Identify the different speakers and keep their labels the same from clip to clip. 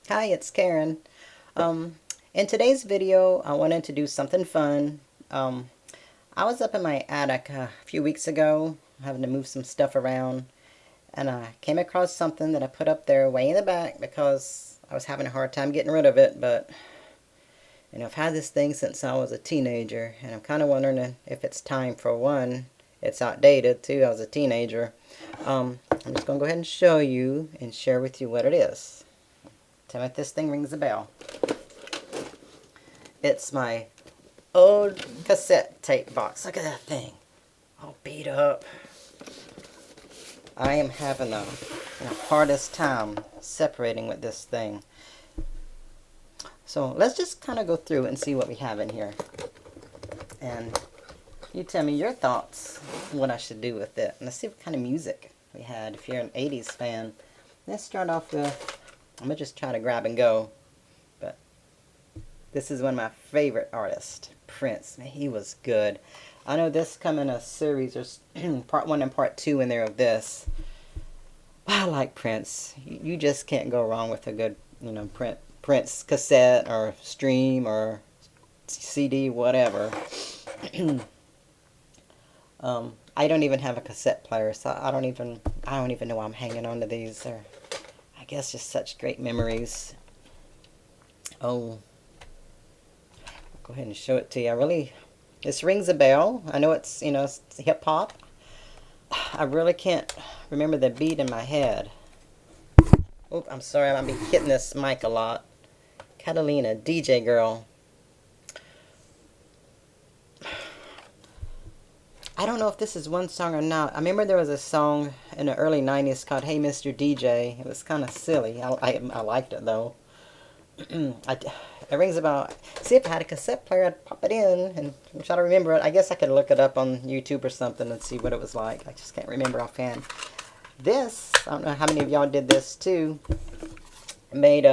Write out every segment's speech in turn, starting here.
Speaker 1: Hi, it's Karen. In today's video, I wanted to do something fun. I was up in my attic a few weeks ago, having to move some stuff around, and I came across something that I put up there way in the back because I was having a hard time getting rid of it, but I've had this thing since I was a teenager, and I'm kind of wondering if it's time for one. It's outdated, too. I was a teenager. I'm just going to go ahead and show you and share with you what it is. Tell me if this thing rings a bell. It's my old cassette tape box. Look at that thing. All beat up. I am having the hardest time separating with this thing. So let's just kind of go through and see what we have in here. And you tell me your thoughts, what I should do with it. And let's see what kind of music we had. If you're an 80s fan, let's start off with, I'm going to just try to grab and go. But this is one of my favorite artists, Prince. Man, he was good. I know this come in a series. There's part 1 and part 2 in there of this. But I like Prince. You just can't go wrong with a good, Prince cassette or stream or CD, whatever. I don't even have a cassette player, so I don't even know why I'm hanging on to these. They're, I guess, just such great memories. Oh, I'll go ahead and show it to you. This rings a bell. I know it's, it's hip hop. I really can't remember the beat in my head. Oop, I'm sorry, I'm gonna be hitting this mic a lot. Catalina, DJ girl. I don't know if this is one song or not. I remember there was a song in the early 90s called Hey Mr. DJ. It was kind of silly. I liked it though. It rings about. See, if I had a cassette player, I'd pop it in and try to remember it. I guess I could look it up on YouTube or something and see what it was like. I just can't remember offhand. This, I don't know how many of y'all did this too. Made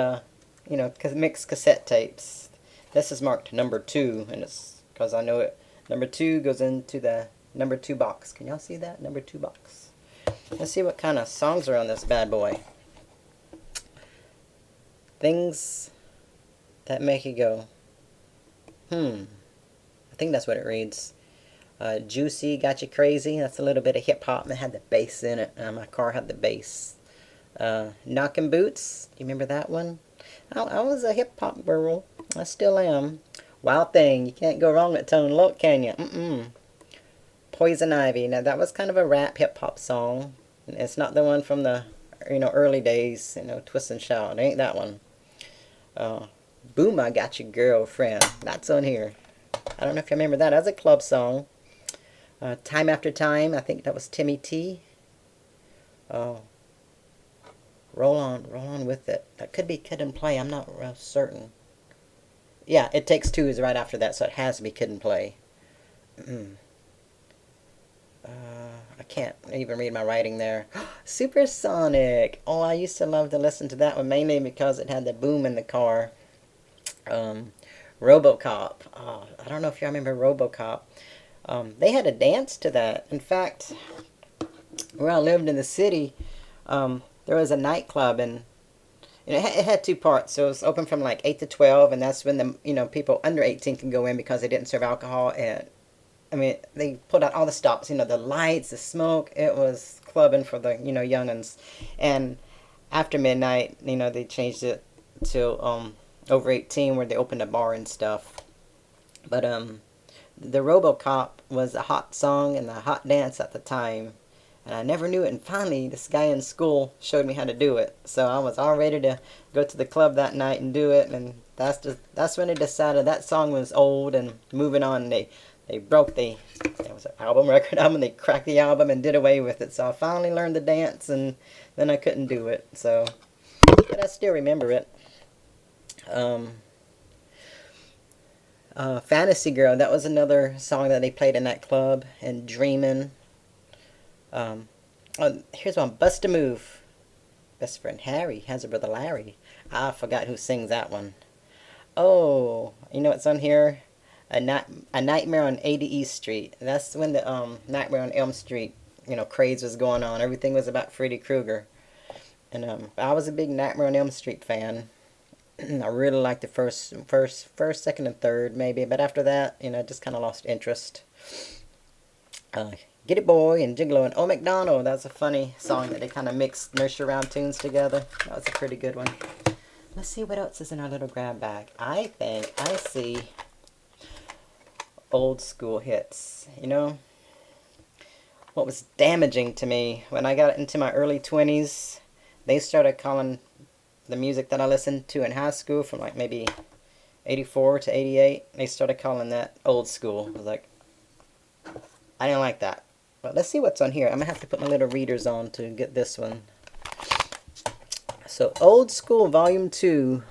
Speaker 1: mixed cassette tapes. This is marked number 2, and it's because I know it. Number 2 goes into the number 2 box. Can y'all see that? Number 2 box. Let's see what kind of songs are on this bad boy. Things that make you go, I think that's what it reads. Juicy, Got You Crazy. That's a little bit of hip-hop. It had the bass in it. My car had the bass. Knockin' Boots. Do you remember that one? I was a hip-hop girl. I still am. Wild Thing. You can't go wrong with Tone Loc, can you? Poison Ivy. Now, that was kind of a rap hip-hop song. It's not the one from the, early days, Twist and Shout. It ain't that one. Boom, I Got Your Girlfriend. That's on here. I don't know if you remember that. That was a club song. Time After Time. I think that was Timmy T. Oh. Roll on with it. That could be Kid and Play. I'm not real certain. Yeah, It Takes Two is right after that, so it has to be Kid and Play. I can't even read my writing there. Supersonic. Oh, I used to love to listen to that one, mainly because it had the boom in the car. RoboCop. Oh, I don't know if y'all remember RoboCop. They had a dance to that. In fact, where I lived in the city, there was a nightclub, and it had 2 parts. So it was open from like 8 to 12, and that's when the people under 18 can go in because they didn't serve alcohol. And I mean, they pulled out all the stops, the lights, the smoke. It was clubbing for the young'uns. And after midnight, they changed it to over 18, where they opened a bar and stuff. But the RoboCop was a hot song and a hot dance at the time. And I never knew it, and finally this guy in school showed me how to do it. So I was all ready to go to the club that night and do it, and that's when they decided that song was old and moving on. They broke there was an record album, they cracked the album and did away with it. So I finally learned the dance, and then I couldn't do it. So, but I still remember it. Fantasy Girl, that was another song that they played in that club, and Dreamin'. Here's one, Bust a Move. Best friend Harry has a brother Larry. I forgot who sings that one. Oh, what's on here? A Nightmare on 80 East Street. That's when the Nightmare on Elm Street, craze was going on. Everything was about Freddy Krueger. And I was a big Nightmare on Elm Street fan. I really liked the first, second, and third maybe, but after that, just kind of lost interest. Uh, Get It Boy and Gigolo and Oh McDonald. That's a funny song that they kind of mixed nursery rhyme tunes together. That was a pretty good one. Let's see what else is in our little grab bag. I think I see old school hits. What was damaging to me when I got into my early 20s, they started calling the music that I listened to in high school from like maybe 84 to 88, they started calling that old school. I was like, I didn't like that. But let's see what's on here. I'm going to have to put my little readers on to get this one. So, Old School Volume 2.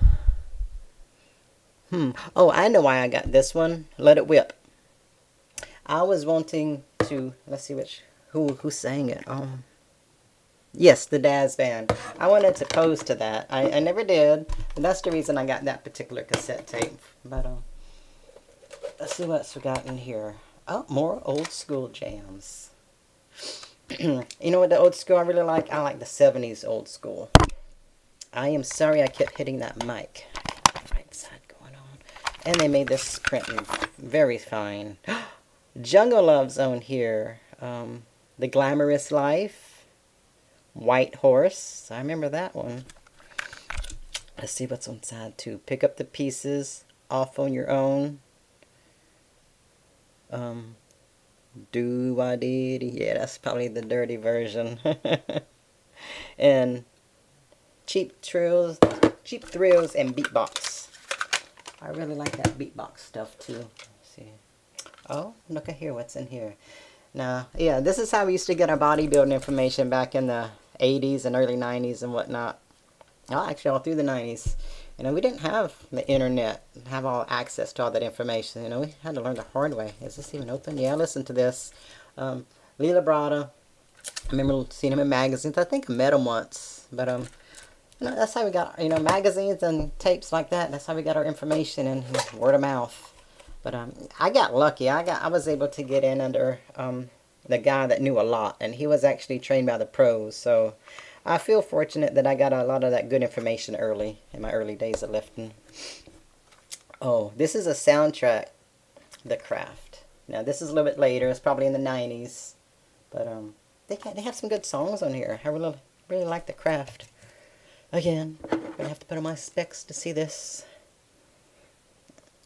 Speaker 1: Oh, I know why I got this one. Let It Whip. I was wanting to, let's see who sang it. Yes, the Daz Band. I wanted to pose to that. I never did. But that's the reason I got that particular cassette tape. But let's see what's we got in here. Oh, more old school jams. You know what the old school I really like? I like the 70s old school. I am sorry I kept hitting that mic. Right side going on. And they made this print very fine. Jungle Love's on here. The Glamorous Life. White Horse. I remember that one. Let's see what's on side 2. Pick Up the Pieces. Off on Your Own. Do-I-did. Yeah, that's probably the dirty version. And Cheap Thrills and Beatbox. I really like that beatbox stuff too. Let's see. Oh, look at here. What's in here? Now, yeah, this is how we used to get our bodybuilding information back in the 80s and early 90s and whatnot. Oh, actually, all through the 90s. We didn't have the internet, have all access to all that information. We had to learn the hard way. Is this even open? Yeah, listen to this. Lila Brada. I remember seeing him in magazines. I think I met him once. But, that's how we got, magazines and tapes like that. That's how we got our information and word of mouth. But, I got lucky. I was able to get in under, the guy that knew a lot. And he was actually trained by the pros. So, I feel fortunate that I got a lot of that good information early, in my early days of lifting. Oh, this is a soundtrack, The Craft. Now, this is a little bit later. It's probably in the 90s. But they have some good songs on here. I really like The Craft. Again, I'm going to have to put on my specs to see this.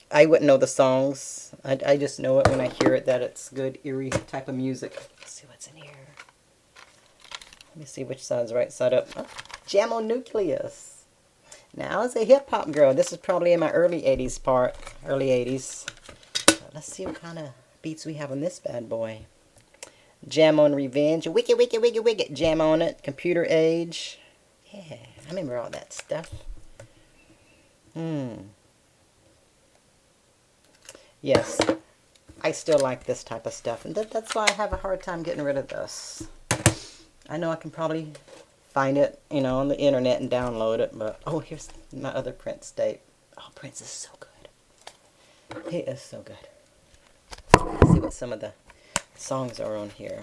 Speaker 1: I wouldn't know the songs. I just know it when I hear it, that it's good, eerie type of music. Let's see what's in here. Let me see which side's right side up. Oh, Jamo Nucleus. Now, I was a hip-hop girl. This is probably in my early 80s part. Early 80s. Let's see what kind of beats we have on this bad boy. Jam on Revenge. Wicked, wicked, wicked, wicked. Jam on It. Computer Age. Yeah, I remember all that stuff. Yes, I still like this type of stuff. And that's why I have a hard time getting rid of this. I know I can probably find it, on the internet and download it, but, oh, here's my other Prince tape. Oh, Prince is so good. He is so good. Let's see what some of the songs are on here.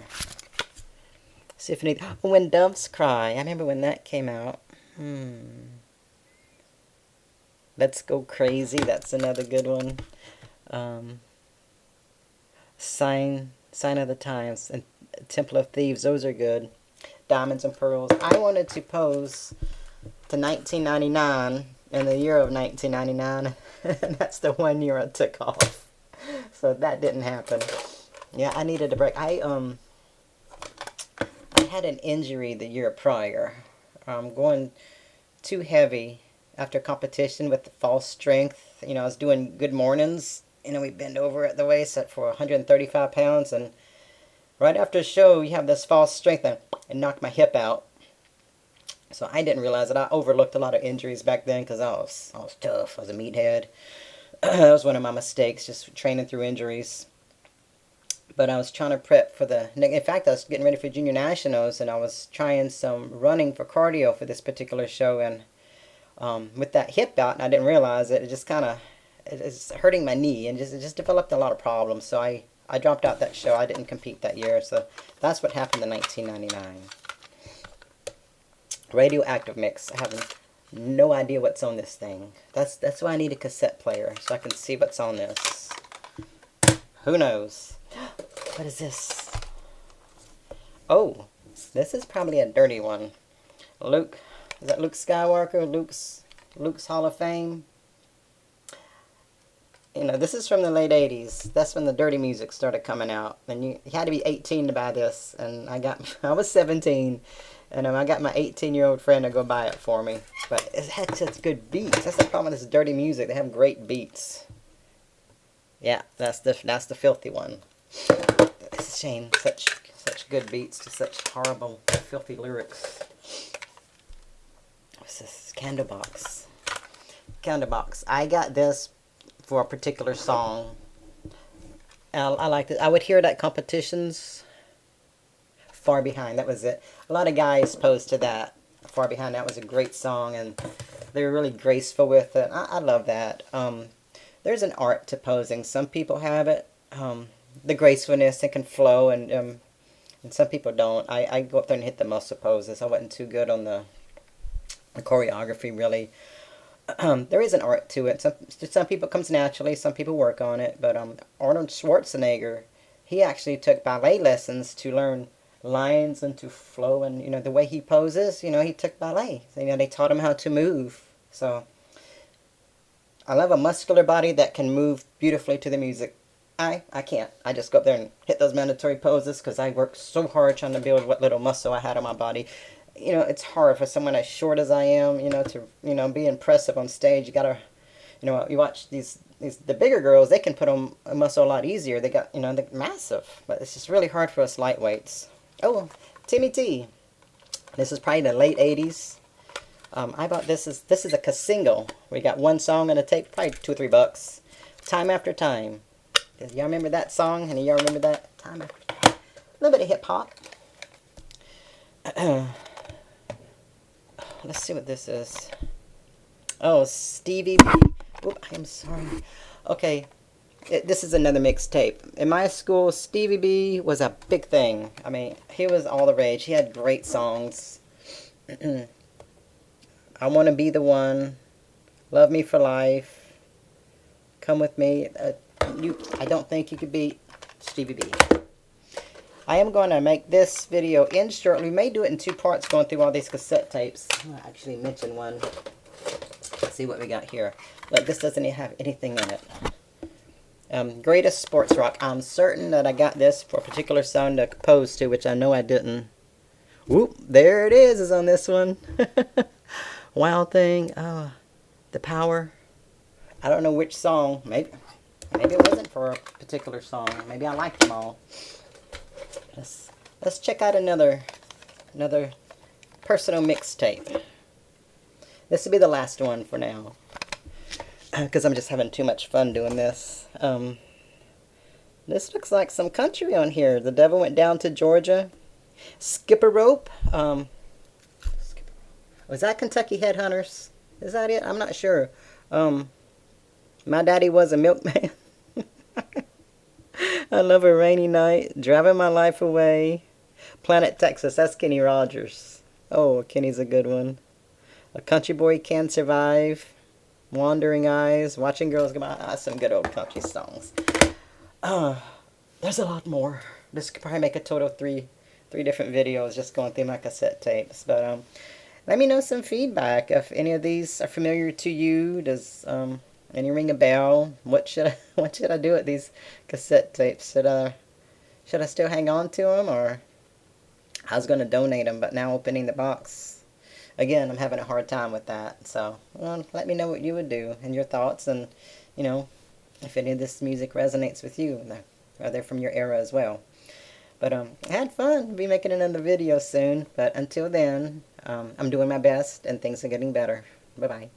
Speaker 1: Symphony. Oh, When Doves Cry. I remember when that came out. Let's Go Crazy. That's another good one. Sign of the Times and Temple of Thieves. Those are good. Diamonds and Pearls. I wanted to pose to 1999 in the year of 1999, and that's the 1 year I took off. So that didn't happen. Yeah, I needed a break. I had an injury the year prior. Going too heavy after competition with the false strength. I was doing good mornings. We bend over at the waist for 135 pounds, and right after the show, you have this false strength, and it knocked my hip out. So I didn't realize it. I overlooked a lot of injuries back then because I was tough. I was a meathead. That was one of my mistakes, just training through injuries. But I was trying to prep for in fact, I was getting ready for Junior Nationals, and I was trying some running for cardio for this particular show. And with that hip out, and I didn't realize it, it just kind of, it's hurting my knee, and it just developed a lot of problems. So I dropped out that show. I didn't compete that year. So that's what happened in 1999. Radioactive Mix. I haven't No idea what's on this thing. That's why I need a cassette player, so I can see what's on this. Who knows? What is this? Oh, this is probably a dirty one. Luke, is that Luke Skywalker? Luke's Hall of Fame? You know, this is from the late 80s. That's when the dirty music started coming out. And you had to be 18 to buy this. And I was 17. And I got my 18-year-old friend to go buy it for me. But it had such good beats. That's the problem with this dirty music. They have great beats. Yeah, that's the filthy one. It's a shame. Such good beats to such horrible, filthy lyrics. What's this? Candlebox. Candlebox. I got this for a particular song. I liked it. I would hear it at competitions. Far Behind, that was it. A lot of guys posed to that. Far Behind, that was a great song, and they were really graceful with it. I love that. There's an art to posing. Some people have it. The gracefulness, it can flow, and some people don't. I go up there and hit the muscle poses. I wasn't too good on the choreography, really. There is an art to it. Some people it comes naturally, some people work on it. But Arnold Schwarzenegger, he actually took ballet lessons to learn lines and to flow, and the way he poses. He took ballet. So, they taught him how to move. So I love a muscular body that can move beautifully to the music. I can't. I just go up there and hit those mandatory poses because I worked so hard trying to build what little muscle I had on my body. It's hard for someone as short as I am, to, be impressive on stage. You gotta, you watch the bigger girls, they can put on a muscle a lot easier. They got, they're massive. But it's just really hard for us lightweights. Oh, Timmy T. This is probably the late 80s. I bought this is a single. We got one song on a tape, probably $2 or $3. Time After Time. Y'all remember that song? Any of y'all remember that? Time After Time. A little bit of hip hop. Let's see what this is. Oh, Stevie B. Oop, I am sorry. Okay, this is another mixtape. In my school, Stevie B was a big thing. I mean, he was all the rage. He had great songs. I Want to Be the One. Love Me for Life. Come With Me. I don't think you could beat Stevie B. I am going to make this video end shortly. We may do it in 2 parts, going through all these cassette tapes. I'm going to actually mention one. Let's see what we got here. Look, this doesn't even have anything in it. Greatest Sports Rock. I'm certain that I got this for a particular song to pose to, which I know I didn't. Whoop, there it is on this one. Wild Thing. Oh, The Power. I don't know which song. Maybe it wasn't for a particular song. Maybe I liked them all. Let's check out another personal mixtape. This will be the last one for now, because I'm just having too much fun doing this. This looks like some country on here. The Devil Went Down to Georgia. Skip a Rope. Was that Kentucky Headhunters? Is that it? I'm not sure. My Daddy Was a Milkman. I Love a Rainy Night. Driving My Life Away. Planet Texas. That's Kenny Rogers. Oh, Kenny's a good one. A Country Boy Can Survive. Wandering Eyes. Watching Girls Go By. Some good old country songs. There's a lot more. This could probably make a total of three different videos just going through my cassette tapes. But let me know some feedback if any of these are familiar to you. Does any ring a bell? What should I do with these cassette tapes? Should I still hang on to them, or I was going to donate them, but now opening the box again, I'm having a hard time with that. So let me know what you would do and your thoughts, and if any of this music resonates with you. Are they from your era as well? But I had fun. I'll be making another video soon. But until then, I'm doing my best, and things are getting better. Bye bye.